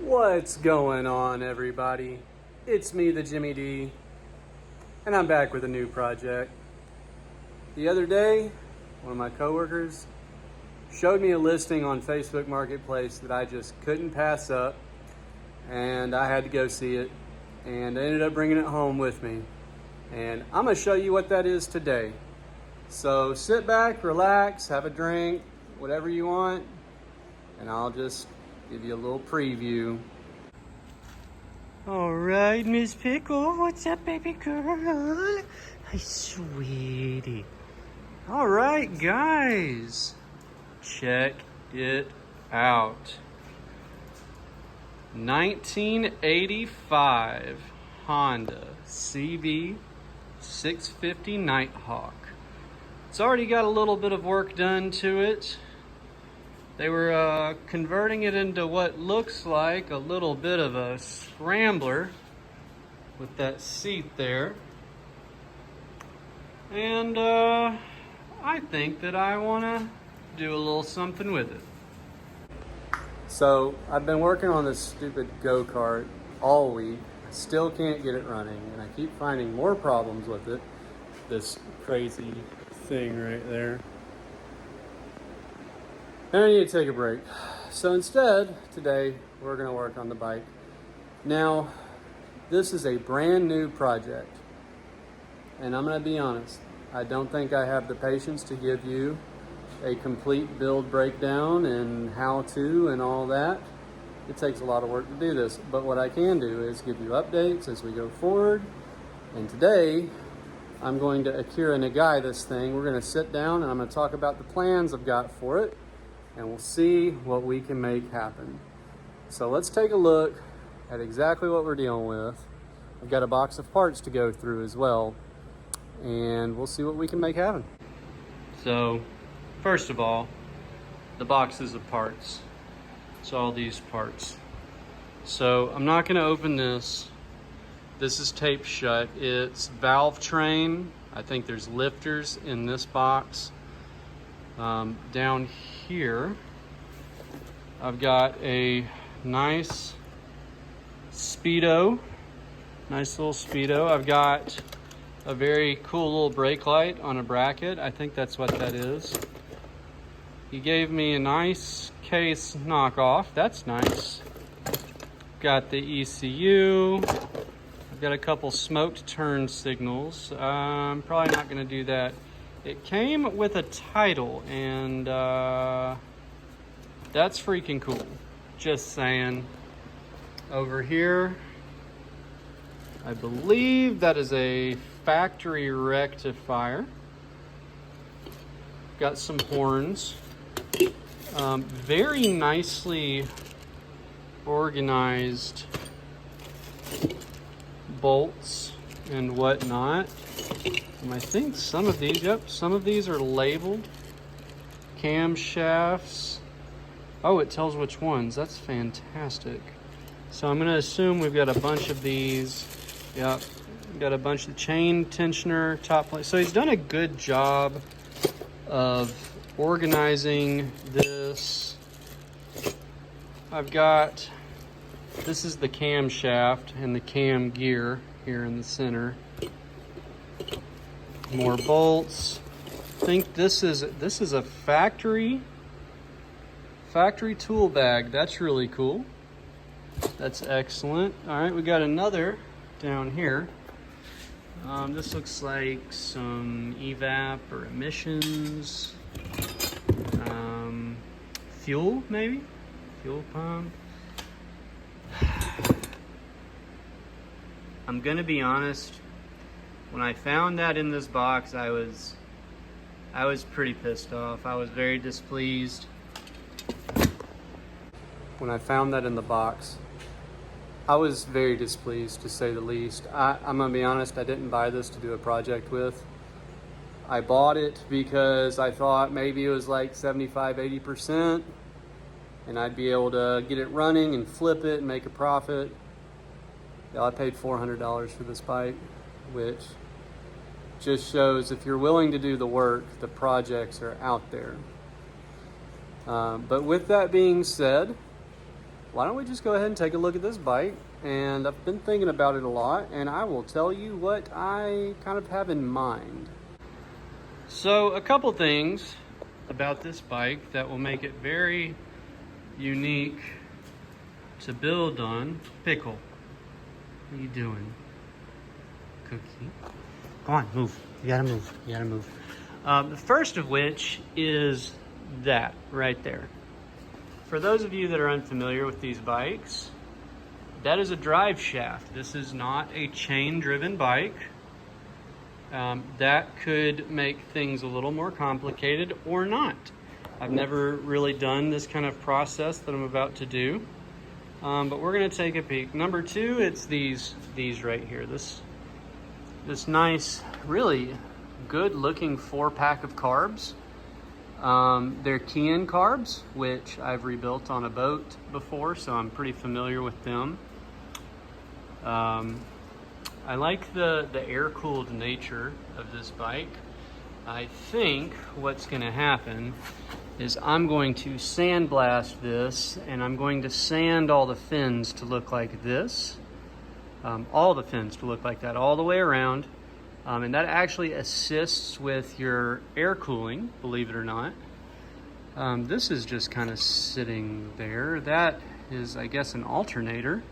What's going on, everybody? It's me, the Jimmy D, and I'm back with a new project. The other day, one of my coworkers showed me a listing on Facebook Marketplace that I just couldn't pass up, and I had to go see it, and I ended up bringing it home with me. And I'm going to show you what that is today. So sit back, relax, have a drink, whatever you want, and I'll just give you a little preview. All right, Miss Pickle, what's up, baby girl? Hi, sweetie. All right, guys, check it out. 1985 Honda CB650 Night Hawk. It's already got a little bit of work done to it. They were converting it into what looks like a little bit of a scrambler with that seat there. And I think that I want to do a little something with it. So I've been working on this stupid go-kart all week. I still can't get it running, and I keep finding more problems with it. This crazy thing right there. And I need to take a break. So instead, today, we're going to work on the bike. Now, this is a brand new project. And I'm going to be honest, I don't think I have the patience to give you a complete build breakdown and how to and all that. It takes a lot of work to do this. But what I can do is give you updates as we go forward. And today, I'm going to Akira Nagai this thing. We're going to sit down and I'm going to talk about the plans I've got for it. And we'll see what we can make happen. So let's take a look at exactly what we're dealing with. I've got a box of parts to go through as well, and we'll see what we can make happen. So, first of all, the boxes of parts. It's all these parts. So I'm not gonna open this. This is taped shut. It's valve train. I think there's lifters in this box. Down here, I've got a nice speedo, nice little speedo. I've got a very cool little brake light on a bracket. I think that's what that is. He gave me a nice case knockoff. That's nice. Got the ECU. I've got a couple smoked turn signals. I'm probably not going to do that. It came with a title, and that's freaking cool. Just saying. Over here, I believe that is a factory rectifier. Got some horns. Very nicely organized bolts and whatnot. I think some of these, some of these are labeled. Camshafts. Oh, it tells which ones. That's fantastic. So I'm going to assume we've got a bunch of these. Yep. We've got a bunch of chain tensioner, top plate. So he's done a good job of organizing this. I've got, this is the camshaft and the cam gear here in the center. More bolts. I think this is a factory tool bag. That's really cool. That's excellent. All right, we got another down here. This looks like some evap or emissions. Fuel, maybe? Fuel pump. I'm gonna be honest. When I found that in this box, I was pretty pissed off. I was very displeased. When I found that in the box, I was very displeased, to say the least. I'm gonna be honest, I didn't buy this to do a project with. I bought it because I thought maybe it was like 75–80%, and I'd be able to get it running and flip it and make a profit. Yeah, I paid $400 for this bike, which just shows if you're willing to do the work, the projects are out there. But with that being said, why don't we just go ahead and take a look at this bike? And I've been thinking about it a lot, and I will tell you what I kind of have in mind. So a couple things about this bike that will make it very unique to build on. Pickle, what are you doing? Cookie, come on, move. You gotta move, you gotta move. The first of which is that right there. For those of you that are unfamiliar with these bikes, that is a drive shaft. This is not a chain-driven bike. That could make things a little more complicated or not. I've never really done this kind of process that I'm about to do, but we're gonna take a peek. Number two, it's these right here. This nice, really good-looking 4-pack of carbs. They're Keihin carbs, which I've rebuilt on a boat before, so I'm pretty familiar with them. I like the air-cooled nature of this bike. I think what's going to happen is I'm going to sandblast this, and I'm going to sand all the fins to look like this. All the fins to look like that all the way around. And that actually assists with your air cooling, believe it or not. This is just kind of sitting there. That is, I guess, an alternator.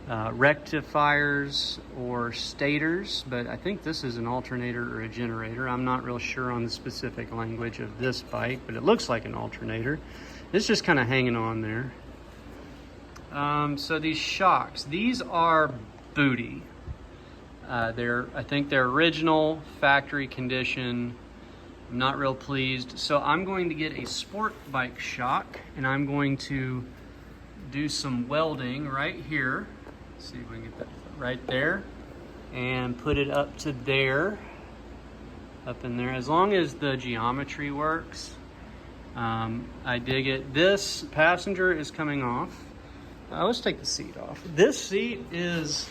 Rectifiers or stators, but I think this is an alternator or a generator. I'm not real sure on the specific language of this bike, but it looks like an alternator. It's just kind of hanging on there. So these shocks, these are booty. I think they're original factory condition. I'm not real pleased. So I'm going to get a sport bike shock, and I'm going to do some welding right here. Let's see if we can get that right there and put it up to there, up in there, as long as the geometry works. I dig it. This passenger is coming off. Let's take the seat off. This seat is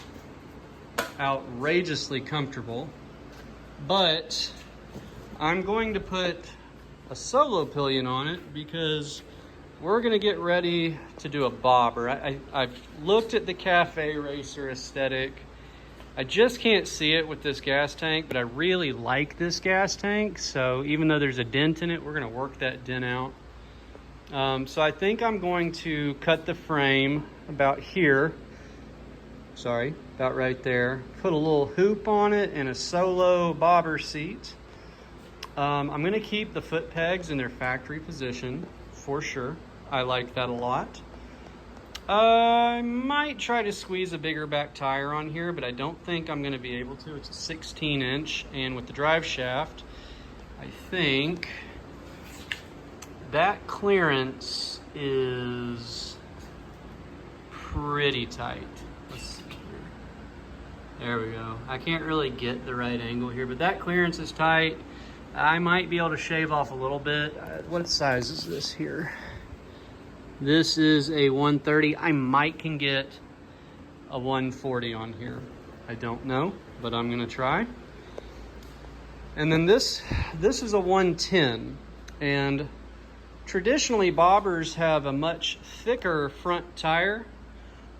outrageously comfortable, but I'm going to put a solo pillion on it because we're going to get ready to do a bobber. I've looked at the cafe racer aesthetic. I just can't see it with this gas tank, but I really like this gas tank. So even though there's a dent in it, we're going to work that dent out. So I think I'm going to cut the frame about here. Sorry, about right there. Put a little hoop on it and a solo bobber seat. I'm going to keep the foot pegs in their factory position for sure. I like that a lot. I might try to squeeze a bigger back tire on here, but I don't think I'm going to be able to. It's a 16-inch, and with the drive shaft, I think that clearance is pretty tight. Let's see here. There we go. I can't really get the right angle here, but that clearance is tight. I might be able to shave off a little bit. What size is this here? This is a 130. I might can get a 140 on here. I don't know, but I'm gonna try. And then this is a 110. And traditionally bobbers have a much thicker front tire,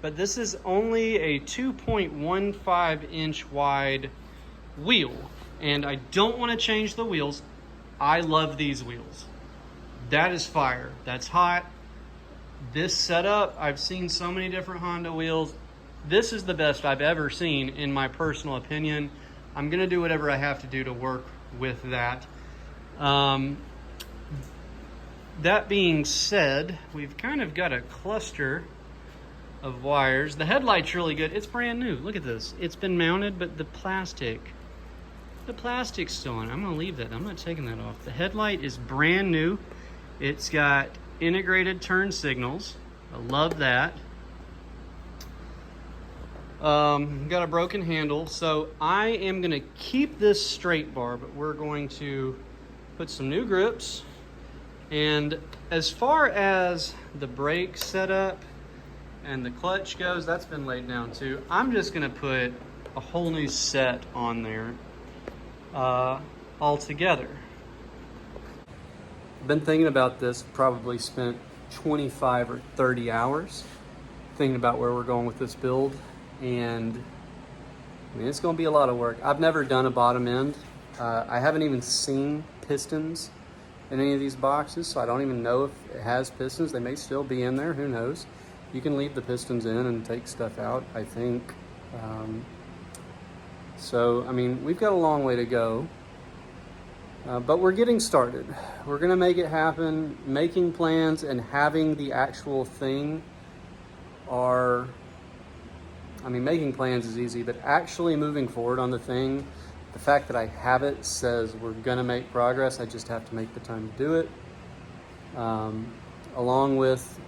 but this is only a 2.15 inch wide wheel. And I don't want to change the wheels. I love these wheels. That is fire. That's hot. This setup, I've seen so many different Honda wheels. This is the best I've ever seen, in my personal opinion. I'm going to do whatever I have to do to work with that. That being said, we've kind of got a cluster of wires. The headlight's really good. It's brand new. Look at this. It's been mounted, but the plastic's still on. I'm going to leave that. I'm not taking that off. The headlight is brand new. It's got integrated turn signals. I love that. Got a broken handle. So I am going to keep this straight bar, but we're going to put some new grips. And as far as the brake setup and the clutch goes, that's been laid down too. I'm just going to put a whole new set on there all together. I've been thinking about this, probably spent 25 or 30 hours thinking about where we're going with this build. And I mean, it's going to be a lot of work. I've never done a bottom end. I haven't even seen pistons in any of these boxes, so I don't even know if it has pistons. They may still be in there, who knows. You can leave the pistons in and take stuff out, I think. So, I mean, we've got a long way to go, but we're getting started. We're gonna make it happen. Making plans and having the actual thing are, I mean, making plans is easy, but actually moving forward on the thing, the fact that I have it says we're gonna make progress. I just have to make the time to do it. Along with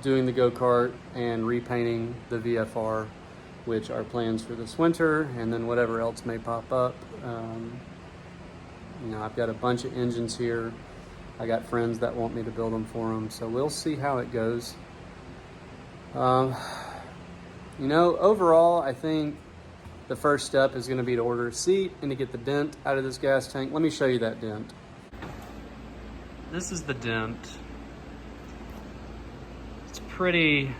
doing the go-kart and repainting the VFR, which are plans for this winter, and then whatever else may pop up. You know, I've got a bunch of engines here. I got friends that want me to build them for them, so we'll see how it goes. You know, overall, I think the first step is gonna be to order a seat and to get the dent out of this gas tank. Let me show you that dent. This is the dent. It's pretty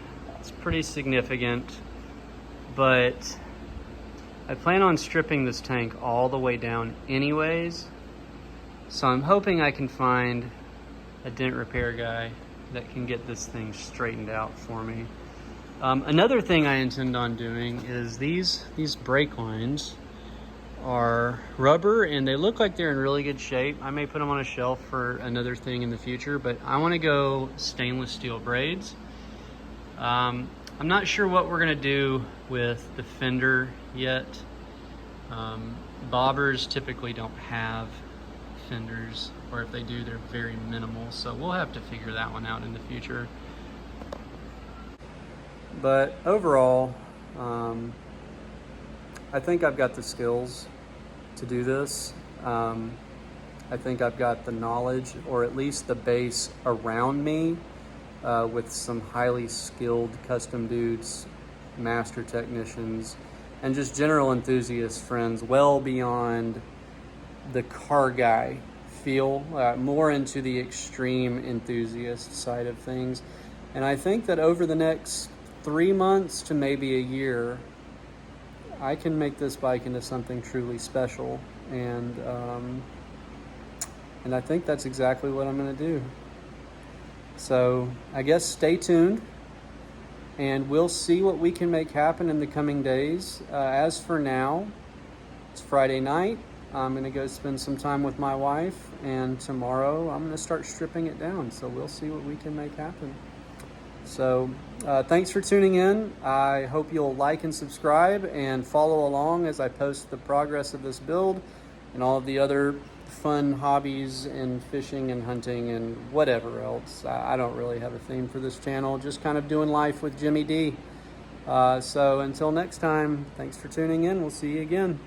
significant, but I plan on stripping this tank all the way down anyways. So I'm hoping I can find a dent repair guy that can get this thing straightened out for me. Another thing I intend on doing is these brake lines are rubber and they look like they're in really good shape. I may put them on a shelf for another thing in the future, but I want to go stainless steel braids. I'm not sure what we're gonna do with the fender yet. Bobbers typically don't have fenders, or if they do, they're very minimal. So we'll have to figure that one out in the future. But overall, I think I've got the skills to do this. I think I've got the knowledge, or at least the base around me, with some highly skilled custom dudes, master technicians, and just general enthusiast friends well beyond the car guy feel, more into the extreme enthusiast side of things. And I think that over the next 3 months to maybe a year, I can make this bike into something truly special. And I think that's exactly what I'm gonna do. So I guess stay tuned and we'll see what we can make happen in the coming days. As for now, it's Friday night. I'm gonna go spend some time with my wife, and tomorrow I'm gonna start stripping it down. So we'll see what we can make happen. So thanks for tuning in. I hope you'll like and subscribe and follow along as I post the progress of this build and all of the other fun hobbies and fishing and hunting and whatever else. I don't really have a theme for this channel, just kind of doing life with Jimmy D. So until next time, thanks for tuning in. We'll see you again.